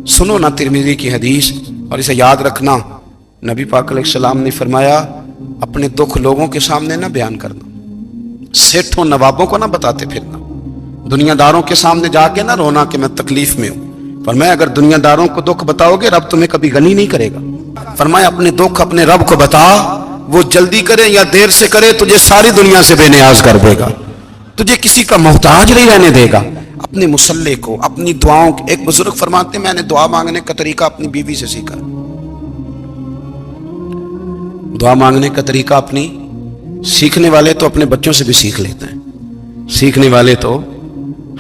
सुनो ना तिरमिज़ी की हदीस, और इसे याद रखना। नबी पाक अलैहिस्सलाम ने फरमाया, अपने दुख लोगों के सामने ना बयान करना, सेठों नवाबों को ना बताते फिरना, दुनियादारों के सामने जाके ना रोना कि मैं तकलीफ में हूं। फरमाया अगर दुनियादारों को दुख बताओगे रब तुम्हें कभी गनी नहीं करेगा। फरमाया अपने दुख अपने रब को बता, वो जल्दी करे या देर से करे तुझे सारी दुनिया से बेनियाज कर देगा, तुझे किसी का मोहताज नहीं रहने देगा। अपने मुसल्ले को, अपनी दुआओं, एक बुजुर्ग फरमाते हैं मैंने दुआ मांगने का तरीका अपनी बीवी से सीखा। दुआ मांगने का तरीका अपनी, सीखने वाले तो अपने बच्चों से भी सीख लेते हैं, सीखने वाले तो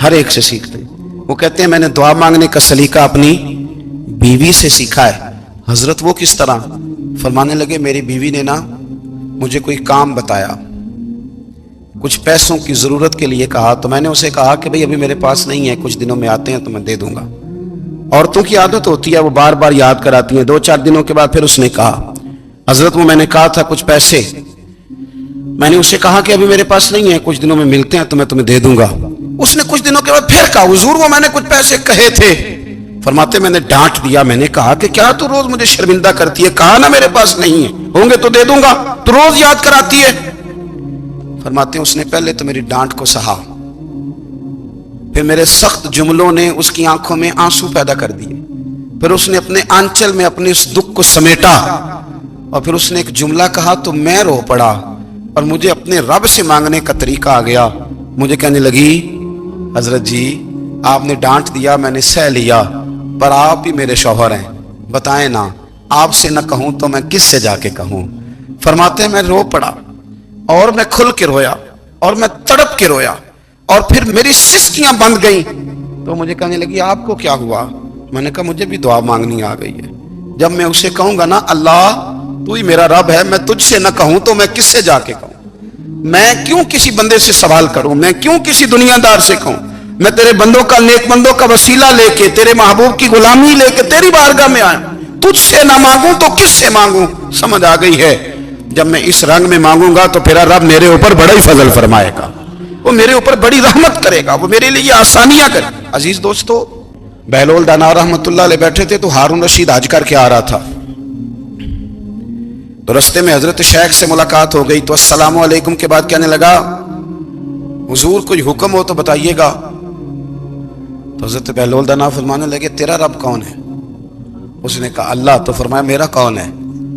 हर एक से सीखते हैं। वो कहते हैं मैंने दुआ मांगने का सलीका अपनी बीवी से सीखा है। हजरत वो किस तरह? फरमाने लगे मेरी बीवी ने ना मुझे कोई काम बताया, कुछ पैसों की जरूरत के लिए कहा, तो मैंने उसे कहा कि भाई अभी मेरे पास नहीं है, कुछ दिनों में आते हैं तो मैं दे दूंगा। औरतों की आदत होती है वो बार बार याद कराती हैं। 2-4 दिनों के बाद फिर उसने कहा हजरत वो मैंने कहा था कुछ पैसे, मैंने उससे कहा कि अभी मेरे पास नहीं है, कुछ दिनों में मिलते हैं तो मैं तुम्हें दे दूंगा। उसने कुछ दिनों के बाद फिर कहा हुजूर वो मैंने कुछ पैसे कहे थे। फरमाते मैंने डांट दिया, मैंने कहा कि क्या तू रोज मुझे शर्मिंदा करती है, कहा ना मेरे पास नहीं है, होंगे तो दे दूंगा, तू रोज याद कराती है। फरमाते उसने पहले तो मेरी डांट को सहा, फिर मेरे सख्त जुमलों ने उसकी आंखों में आंसू पैदा कर दिए, फिर उसने अपने आंचल में अपने उस दुख को समेटा और फिर उसने एक जुमला कहा तो मैं रो पड़ा और मुझे अपने रब से मांगने का तरीका आ गया। मुझे कहने लगी हजरत जी आपने डांट दिया, मैंने सह लिया, पर आप ही मेरे शौहर हैं, बताएं ना आपसे न कहूं तो मैं किससे जाके कहूं। फरमाते हैं मैं रो पड़ा और मैं खुल के रोया और मैं तड़प के रोया और फिर मेरी सिसकियां बंद गईं। तो मुझे कहने लगी आपको क्या हुआ? मैंने कहा मुझे भी दुआ मांगनी आ गई है। जब मैं उसे कहूंगा ना अल्लाह तू ही मेरा रब है, मैं तुझसे न कहूं तो मैं किससे जाके कहूं, मैं क्यों किसी बंदे से सवाल करूं, मैं क्यों किसी दुनियादार से कहूं, मैं तेरे बंदों का, नेक बंदों का वसीला लेके, तेरे महबूब की गुलामी लेके तेरी बारगाह में आया, तुझसे ना मांगूं तो किससे मांगूं। समझ आ गई है, जब मैं इस रंग में मांगूंगा तो फिर रब मेरे ऊपर बड़ा ही फजल फरमाएगा, वो मेरे ऊपर बड़ी रहमत करेगा, वो मेरे लिए आसानियां करे। अजीज दोस्तों, बहलोल दाना रहमतुल्लाह अलैह बैठे थे तो हारून रशीद हज करके आ रहा था, तो रस्ते में हजरत शेख से मुलाकात हो गई। तो अस्सलाम वालेकुम के बाद कहने लगा हुजूर कोई हुक्म हो तो बताइएगा। तो हजरत बहलोल दाना फरमाने लगे तेरा रब कौन है? उसने कहा अल्लाह। तो फरमाया मेरा कौन है?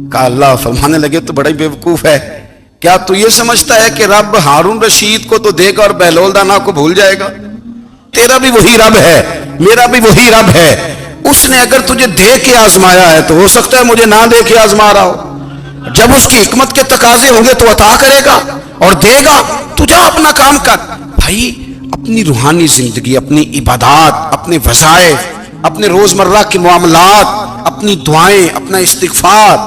कहा अल्लाह। फरमाने लगे तो बड़ा ही बेवकूफ है, क्या तू ये समझता है कि रब हारून रशीद को तो देगा और बहलोल दाना को भूल जाएगा? तेरा भी वही रब है, मेरा भी वही रब है। उसने अगर तुझे दे के आजमाया है तो हो सकता है मुझे ना दे के आजमा रहा हो। जब उसकी हिकमत के तकाजे होंगे तो अता करेगा और देगा। तू जा अपना काम कर। भाई अपनी रूहानी जिंदगी, अपनी इबादत, अपने वज़ाइफ, अपने रोजमर्रा के मामलात, अपनी दुआएं, अपना इस्तिगफार,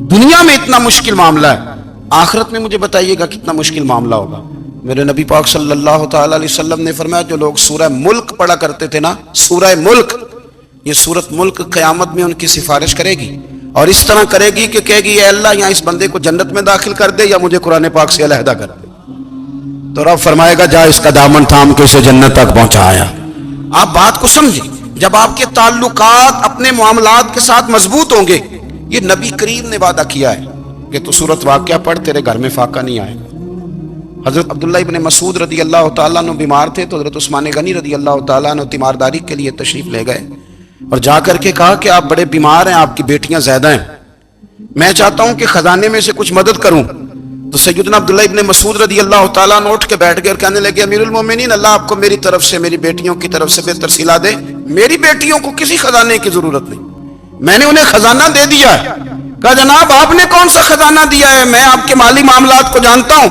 दुनिया में इतना मुश्किल मामला है, आखिरत में मुझे बताइएगा कितना मुश्किल मामला होगा। मेरे नबी पाक सल्लल्लाहु ताला अलैहि वसल्लम ने फरमाया जो लोग सूरह मुल्क पढ़ा करते थे ना, सूरह मुल्क, ये सूरत मुल्क क़यामत में उनकी सिफारिश करेगी और इस तरह करेगी कि कहेगी ए अल्लाह यहाँ इस बंदे को जन्नत में दाखिल कर दे या मुझे कुरान पाक से अलहदा कर दे। तो रब फरमाएगा जा इसका दामन थाम के इसे जन्नत तक पहुंचाया। आप बात को समझे, जब आपके ताल्लुकात अपने मामलात के साथ मजबूत होंगे, ये नबी करीम ने वादा किया है कि तू सूरत वाक़या पढ़ तेरे घर में फाका नहीं आएगा। हजरत अब्दुल्लाह इब्न मसूद रदी अल्लाह तआला अन्हु बीमार थे तो हजरत उस्मान गनी रदी अल्लाह तआला अन्हु तीमारदारी के लिए तशरीफ ले गए और जाकर के कहा कि आप बड़े बीमार हैं, आपकी बेटियां ज्यादा हैं, मैं चाहता हूं कि खजाने में से कुछ मदद करूं। तो सैयदना अब्दुल्ला इब्न मसूद रदी अल्लाह तआला अन्हु उठ के बैठ गए और कहने लगे अमीरुल मोमिनीन अल्लाह आपको मेरी तरफ से, मेरी बेटियों की तरफ से बेहतर सिला दे। मेरी बेटियों को किसी खजाने की जरूरत नहीं, मैंने उन्हें खजाना दे दिया है। कहा जनाब आपने कौन सा खजाना दिया है, मैं आपके माली मामलात को जानता हूं।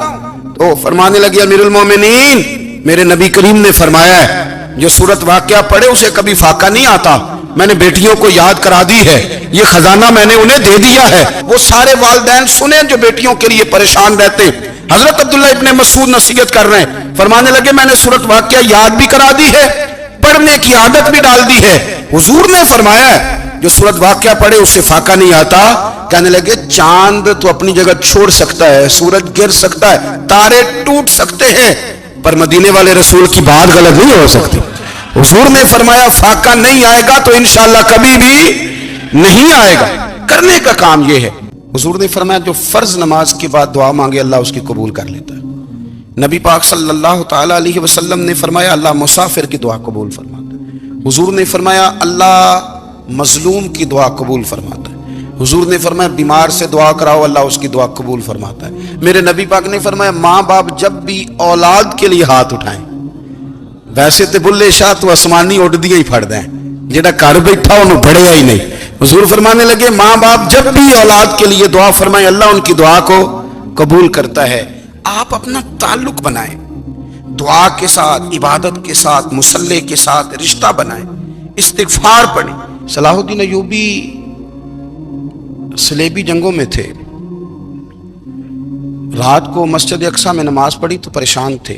तो फरमाने लगे अमीरुल मोमिनीन मेरे नबी करीम ने फरमाया है जो सूरत वाक़या पढ़े उसे कभी फाका नहीं आता, मैंने बेटियों को याद करा दी है, ये खजाना मैंने उन्हें दे दिया है। वो सारे वालिदैन सुने जो बेटियों के लिए परेशान रहते। हजरत अब्दुल्ला इब्न मसूद नसीहत कर रहे हैं, फरमाने लगे मैंने सूरत वाक़या याद भी करा दी है, पढ़ने की आदत भी डाल दी है। हुजूर ने फरमाया है जो सूरत वाक़या पढ़े उससे फाका नहीं आता। कहने लगे चांद तो अपनी जगह छोड़ सकता है, सूरज गिर सकता है, तारे टूट सकते हैं, पर मदीने वाले रसूल की बात गलत नहीं हो सकती। हुजूर ने फरमाया फाका नहीं आएगा तो इंशाअल्लाह कभी भी नहीं आएगा। करने का काम यह है। हुजूर ने फरमाया जो फर्ज नमाज के बाद दुआ मांगे अल्लाह उसकी कबूल कर लेता है। नबी पाक सल्लल्लाहु ताला अलैहि वसल्लम ने फरमाया अल्लाह मुसाफिर की दुआ कबूल फरमाता है। हुजूर ने फरमाया अल्लाह मजलूम की दुआ कबूल फरमाता है। हुजूर ने फरमाया बीमार से दुआ कराओ अल्लाह उसकी दुआ कबूल फरमाता है। मेरे नबी पाक ने फरमाया माँ बाप जब भी औलाद के लिए हाथ उठाएं, वैसे तो बुल्ले शाह तो आसमानी उड़दियां ही फड़ दें, जेड़ा घर बैठा उन्होंने बढ़िया ही नहीं। हुजूर फरमाने लगे माँ बाप जब भी औलाद के लिए दुआ फरमाए अल्लाह उनकी दुआ को कबूल करता है। आप अपना ताल्लुक बनाएं, दुआ के साथ, इबादत के साथ, मुसल्ले के साथ रिश्ता बनाएं, इस्तिगफार पढ़ें। सलाहुद्दीन अय्यूबी सलेबी जंगों में थे, रात को मस्जिद अक्सा में नमाज पढ़ी तो परेशान थे।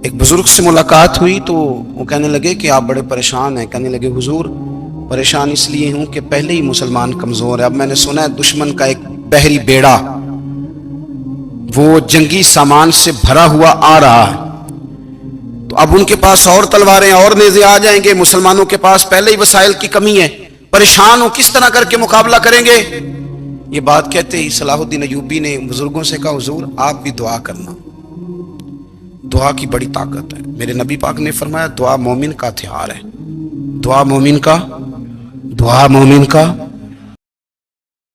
एक बुजुर्ग से मुलाकात हुई तो वो कहने लगे कि आप बड़े परेशान हैं। कहने लगे हुजूर परेशान इसलिए हूं कि पहले ही मुसलमान कमजोर है, अब मैंने सुना है दुश्मन का एक बहरी बेड़ा वो जंगी सामान से भरा हुआ आ रहा है, तो अब उनके पास और तलवारें और नेज़े आ जाएंगे, मुसलमानों के पास पहले ही वसाइल की कमी है, परेशान हो किस तरह करके मुकाबला करेंगे। ये बात कहते ही सलाहुद्दीन अय्यूबी ने बुजुर्गों से कहा हुजूर आप भी दुआ करना, दुआ की बड़ी ताकत है। मेरे नबी पाक ने फरमाया दुआ मोमिन का हथियार है, दुआ मोमिन का